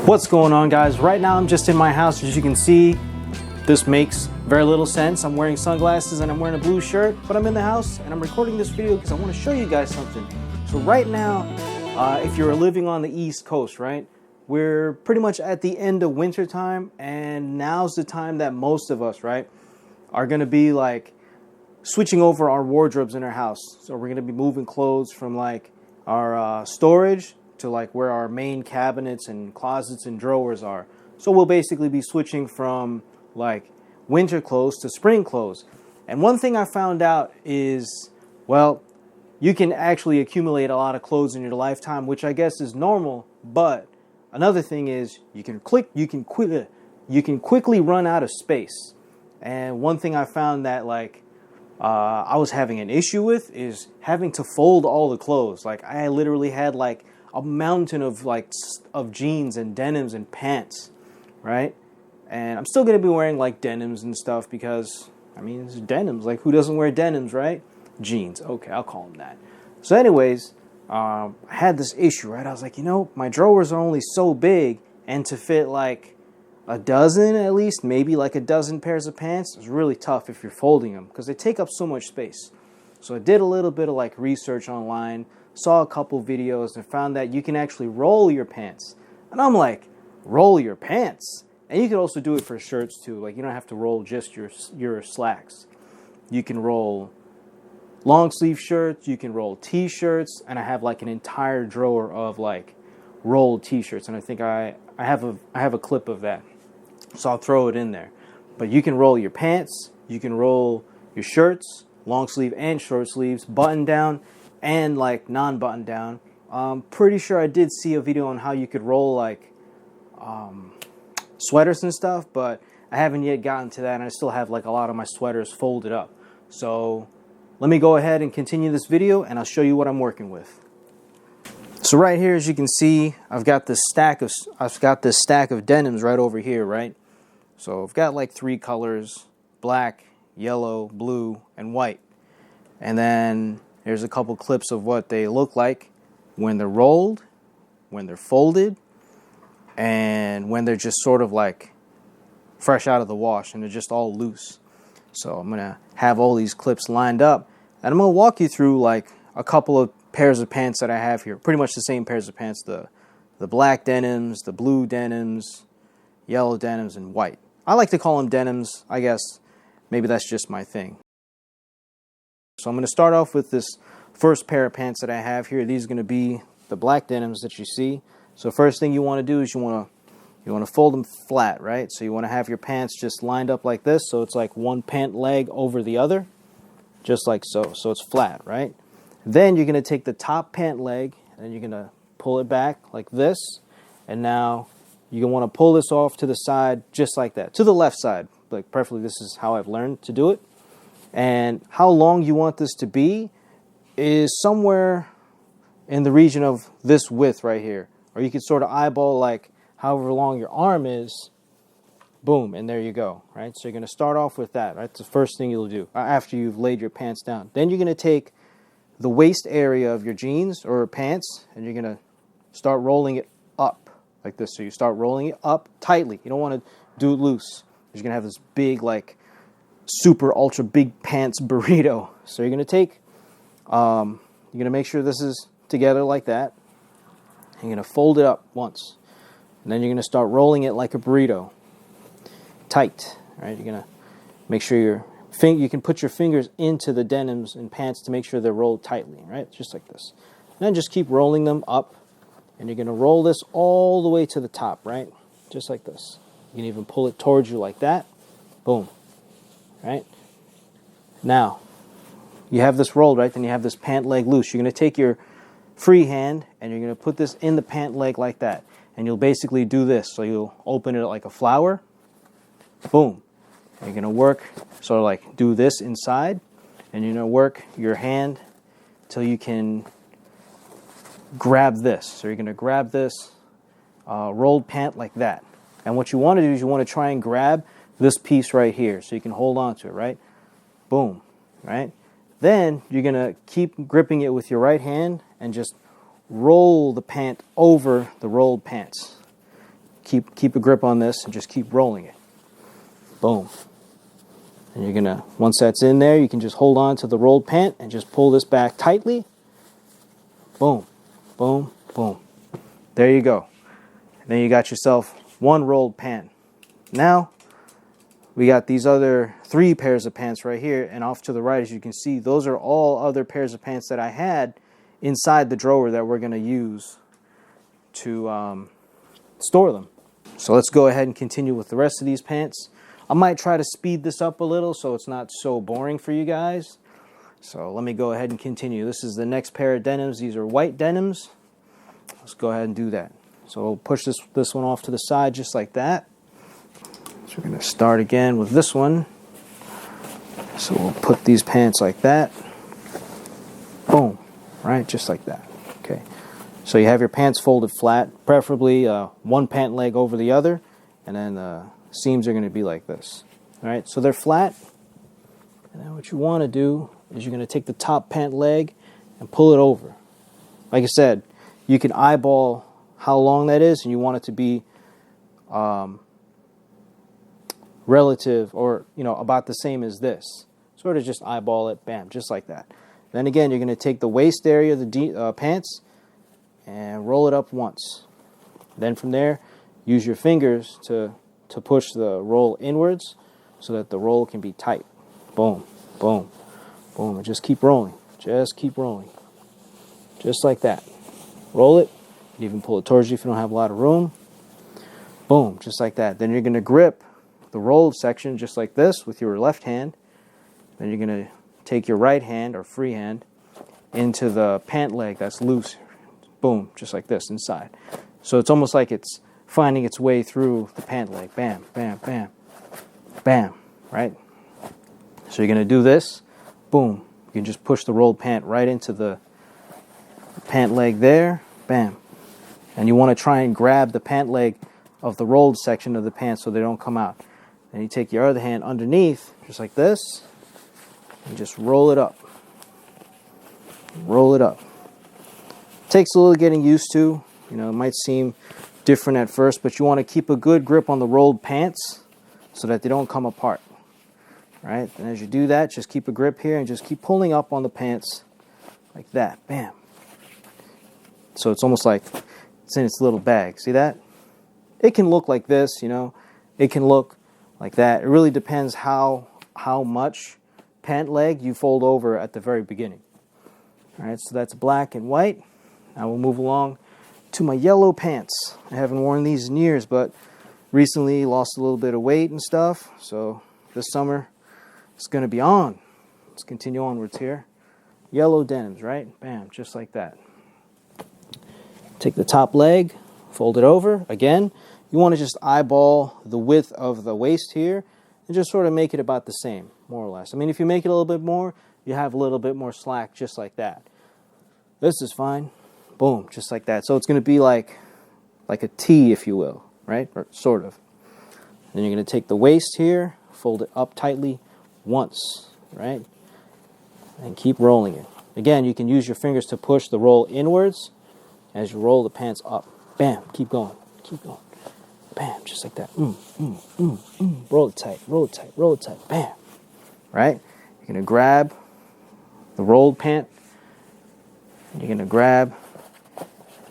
What's going on, guys? Right now I'm just in my house. As you can see, this makes very little sense. I'm wearing sunglasses and I'm wearing a blue shirt, but I'm in the house and I'm recording this video because I want to show you guys something. So right now, if you're living on the East Coast, right, we're pretty much at the end of winter time, and now's the time that most of us, right, are going to be like switching over our wardrobes in our house. So we're going to be moving clothes from like our storage to like where our main cabinets and closets and drawers are. So we'll basically be switching from like winter clothes to spring clothes. And one thing I found out is, well, you can actually accumulate a lot of clothes in your lifetime, which I guess is normal. But another thing is you can quickly run out of space. And one thing I found that like I was having an issue with is having to fold all the clothes. Like I literally had like a mountain of of jeans and denims and pants, right? And I'm still gonna be wearing like denims and stuff because I mean it's denims. Like who doesn't wear denims, right? Jeans. Okay, I'll call them that. So, anyways, I had this issue, right? I was like, you know, my drawers are only so big, and to fit like a dozen at least, maybe like a dozen pairs of pants, is really tough if you're folding them because they take up so much space. So I did a little bit of like research online, saw a couple videos, and found that you can actually roll your pants. And I'm like, roll your pants? And you can also do it for shirts too. Like you don't have to roll just your slacks. You can roll long sleeve shirts, you can roll t-shirts, and I have like an entire drawer of like rolled t-shirts, and I think I have a clip of that. So I'll throw it in there. But you can roll your pants, you can roll your shirts, long sleeve and short sleeves, button down and like non-button down. Pretty sure I did see a video on how you could roll like sweaters and stuff, but I haven't yet gotten to that, and I still have like a lot of my sweaters folded up. So let me go ahead and continue this video and I'll show you what I'm working with. So right here, as you can see, I've got this stack of denims right over here, right? So I've got like 3 colors: black, yellow, blue, and white. And then here's a couple clips of what they look like when they're rolled, when they're folded, and when they're just sort of like fresh out of the wash and they're just all loose. So I'm going to have all these clips lined up, and I'm going to walk you through like a couple of pairs of pants that I have here. Pretty much the same pairs of pants: the black denims, the blue denims, yellow denims, and white. I like to call them denims, I guess. Maybe that's just my thing. So I'm going to start off with this first pair of pants that I have here. These are going to be the black denims that you see. So first thing you want to do is you want to fold them flat, right? So you want to have your pants just lined up like this, so it's like one pant leg over the other, just like so. So it's flat, right? Then you're going to take the top pant leg and you're going to pull it back like this. And now you're going to want to pull this off to the side just like that, to the left side. Like preferably, this is how I've learned to do it. And how long you want this to be is somewhere in the region of this width right here. Or you can sort of eyeball like however long your arm is. Boom, and there you go, right? So you're going to start off with that, right? It's the first thing you'll do after you've laid your pants down. Then you're going to take the waist area of your jeans or pants, and you're going to start rolling it up like this. So you start rolling it up tightly. You don't want to do it loose. You're going to have this big, like, super ultra big pants burrito. So you're going to take, you're going to make sure this is together like that. You're going to fold it up once. And then you're going to start rolling it like a burrito. Tight, right? You're going to make sure you can put your fingers into the denims and pants to make sure they're rolled tightly, right? Just like this. And then just keep rolling them up. And you're going to roll this all the way to the top, right? Just like this. You can even pull it towards you like that. Boom. Right? Now, you have this rolled, right? Then you have this pant leg loose. You're going to take your free hand and you're going to put this in the pant leg like that. And you'll basically do this. So you'll open it like a flower. Boom. You're going to work, sort of like do this inside. And you're going to work your hand till you can grab this. So you're going to grab this rolled pant like that. And what you want to do is you want to try and grab this piece right here so you can hold on to it, right? Boom, right? Then you're going to keep gripping it with your right hand and just roll the pant over the rolled pants. keep a grip on this and just keep rolling it. Boom. And you're gonna, once that's in there, you can just hold on to the rolled pant and just pull this back tightly. Boom, boom, boom. There you go. And then you got yourself one rolled pant. Now, we got these other 3 pairs of pants right here, and off to the right, as you can see, those are all other pairs of pants that I had inside the drawer that we're gonna use to store them. So let's go ahead and continue with the rest of these pants. I might try to speed this up a little so it's not so boring for you guys. So let me go ahead and continue. This is the next pair of denims. These are white denims. Let's go ahead and do that. So we'll push this one off to the side just like that. So we're going to start again with this one. So we'll put these pants like that. Boom. Right, just like that. Okay. So you have your pants folded flat, preferably one pant leg over the other, and then the seams are going to be like this. All right, so they're flat. And then what you want to do is you're going to take the top pant leg and pull it over. Like I said, you can eyeball how long that is, and you want it to be relative, or about the same as this. Sort of just eyeball it, bam, just like that. Then again, you're going to take the waist area of the pants and roll it up once. Then from there, use your fingers to push the roll inwards so that the roll can be tight. Boom, boom, boom, and just keep rolling. Just keep rolling. Just like that. Roll it. You can even pull it towards you if you don't have a lot of room. Boom, just like that. Then you're going to grip the rolled section just like this with your left hand. Then you're going to take your right hand or free hand into the pant leg that's loose. Boom, just like this inside. So it's almost like it's finding its way through the pant leg. Bam, bam, bam, bam, right? So you're going to do this. Boom. You can just push the rolled pant right into the pant leg there. Bam. And you want to try and grab the pant leg of the rolled section of the pants so they don't come out. Then you take your other hand underneath, just like this, and just roll it up. Roll it up. Takes a little getting used to. It might seem different at first, but you want to keep a good grip on the rolled pants so that they don't come apart. All right? And as you do that, just keep a grip here and just keep pulling up on the pants like that. Bam. So it's almost like it's in its little bag. See that? It can look like this, It can look like that. It really depends how much pant leg you fold over at the very beginning. All right, so that's black and white. Now we'll move along to my yellow pants. I haven't worn these in years, but recently lost a little bit of weight and stuff. So this summer it's going to be on. Let's continue onwards here. Yellow denims, right? Bam, just like that. Take the top leg, fold it over. Again, you want to just eyeball the width of the waist here and just sort of make it about the same, more or less. I mean, if you make it a little bit more, you have a little bit more slack just like that. This is fine. Boom, just like that. So it's going to be like a T, if you will, right? Or sort of. Then you're going to take the waist here, fold it up tightly once, right? And keep rolling it. Again, you can use your fingers to push the roll inwards as you roll the pants up. Bam, keep going, keep going. Bam, just like that. Roll it tight, roll it tight, roll it tight. Bam, right? You're going to grab the rolled pant. You're going to grab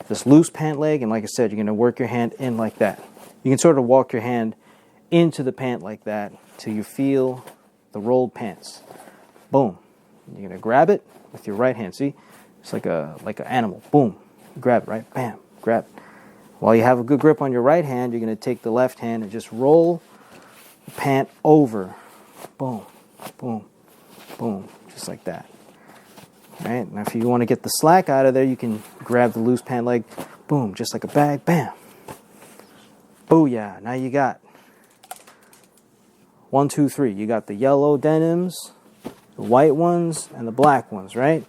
this loose pant leg, and like I said, you're going to work your hand in like that. You can sort of walk your hand into the pant like that till you feel the rolled pants. Boom. You're going to grab it with your right hand. See? It's like an animal. Boom. Grab it, right? Bam. Grab it. While you have a good grip on your right hand, you're going to take the left hand and just roll the pant over. Boom. Boom. Boom. Just like that. All right? Now if you want to get the slack out of there, you can grab the loose pant leg. Boom. Just like a bag. Bam. Booyah. Now you got 1, 2, 3. You got the yellow denims, the white ones, and the black ones, right?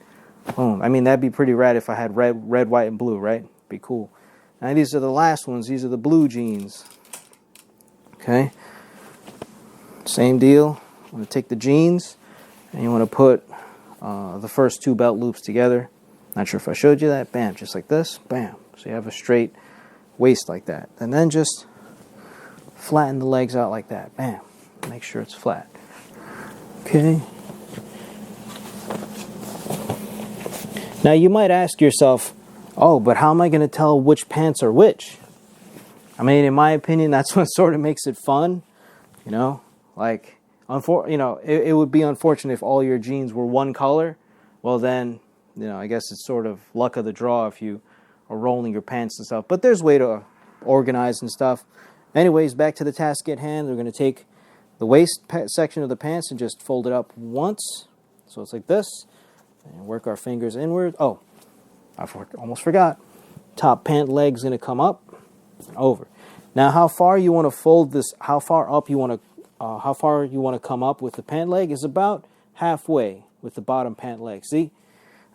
Boom. I mean, that'd be pretty rad if I had red, white, and blue, right? Be cool. Now these are the last ones. These are the blue jeans. Okay? Same deal. I'm going to take the jeans, and you want to put the first 2 belt loops together. Not sure if I showed you that. Bam, just like this. Bam. So you have a straight waist like that. And then just flatten the legs out like that. Bam. Make sure it's flat. Okay. Now you might ask yourself, oh, but how am I going to tell which pants are which? I mean, in my opinion, that's what sort of makes it fun. You know, like, it would be unfortunate if all your jeans were one color. Well, then, I guess it's sort of luck of the draw if you are rolling your pants and stuff. But there's a way to organize and stuff. Anyways, back to the task at hand. We're going to take the waist section of the pants and just fold it up once. So it's like this. And work our fingers inward. Oh, I almost forgot. Top pant leg's going to come up and over. Now, how far you want to fold this, how far you want to come up with the pant leg is about halfway with the bottom pant leg. See?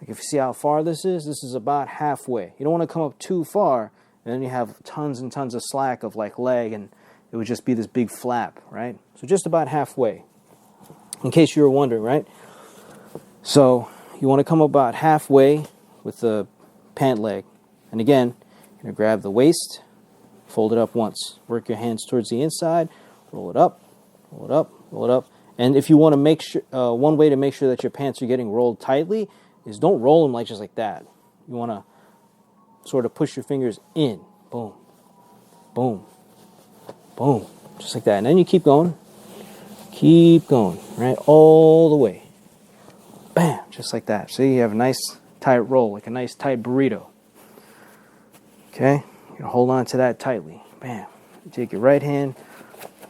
Like if you see how far this is about halfway. You don't want to come up too far, and then you have tons and tons of slack of like leg, and it would just be this big flap, right? So just about halfway, in case you were wondering, right? So you want to come about halfway with the pant leg. And again, you're going to grab the waist, fold it up once. Work your hands towards the inside, roll it up, roll it up, roll it up. And if you want to make sure, one way to make sure that your pants are getting rolled tightly is don't roll them like just like that. You want to sort of push your fingers in. Boom, boom, boom, just like that. And then you keep going, right, all the way. Bam, just like that. See, you have a nice tight roll, like a nice tight burrito. Okay, you're going to hold on to that tightly. Bam. You take your right hand,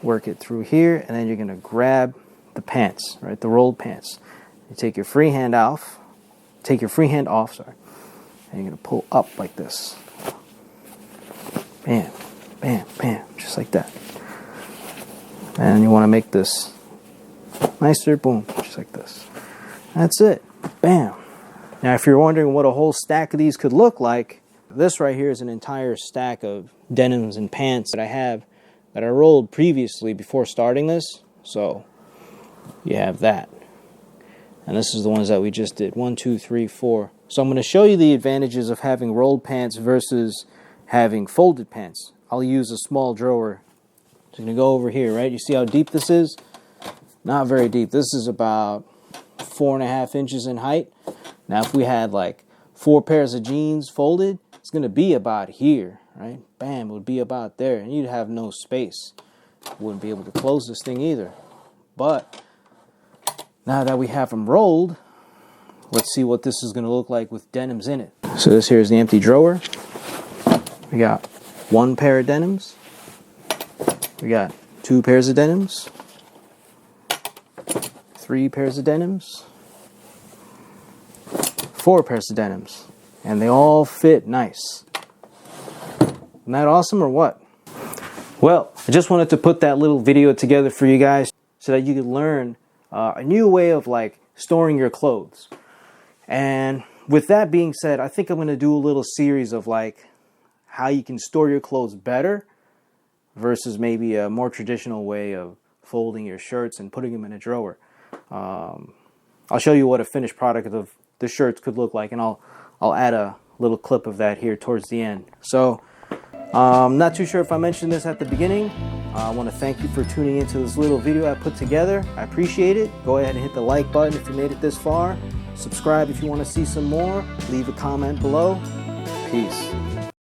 work it through here, and then you're going to grab the pants, right, the rolled pants. You take your free hand off, and you're going to pull up like this. Bam, bam, bam, just like that. And you want to make this nicer, boom, just like this. That's it. Bam. Now, if you're wondering what a whole stack of these could look like, this right here is an entire stack of denims and pants that I have that I rolled previously before starting this. So you have that. And this is the ones that we just did. 1, 2, 3, 4. So I'm going to show you the advantages of having rolled pants versus having folded pants. I'll use a small drawer. So I'm going to go over here, right? You see how deep this is? Not very deep. This is about 4.5 inches in height. Now, if we had like 4 pairs of jeans folded, it's going to be about here, right? Bam, it would be about there, and you'd have no space. Wouldn't be able to close this thing either. But now that we have them rolled, let's see what this is going to look like with denims in it. So this here is the empty drawer. We got 1 pair of denims. We got 2 pairs of denims. 3 pairs of denims. 4 pairs of denims. And they all fit nice. Isn't that awesome or what? Well, I just wanted to put that little video together for you guys so that you could learn a new way of like storing your clothes. And with that being said, I think I'm going to do a little series of like how you can store your clothes better versus maybe a more traditional way of folding your shirts and putting them in a drawer. I'll show you what a finished product of the shirts could look like, and I'll add a little clip of that here towards the end. So I'm not too sure if I mentioned this at the beginning. I want to thank you for tuning into this little video I put together. I appreciate it. Go ahead and hit the like button if you made it this far. Subscribe if you want to see some more. Leave a comment below. Peace.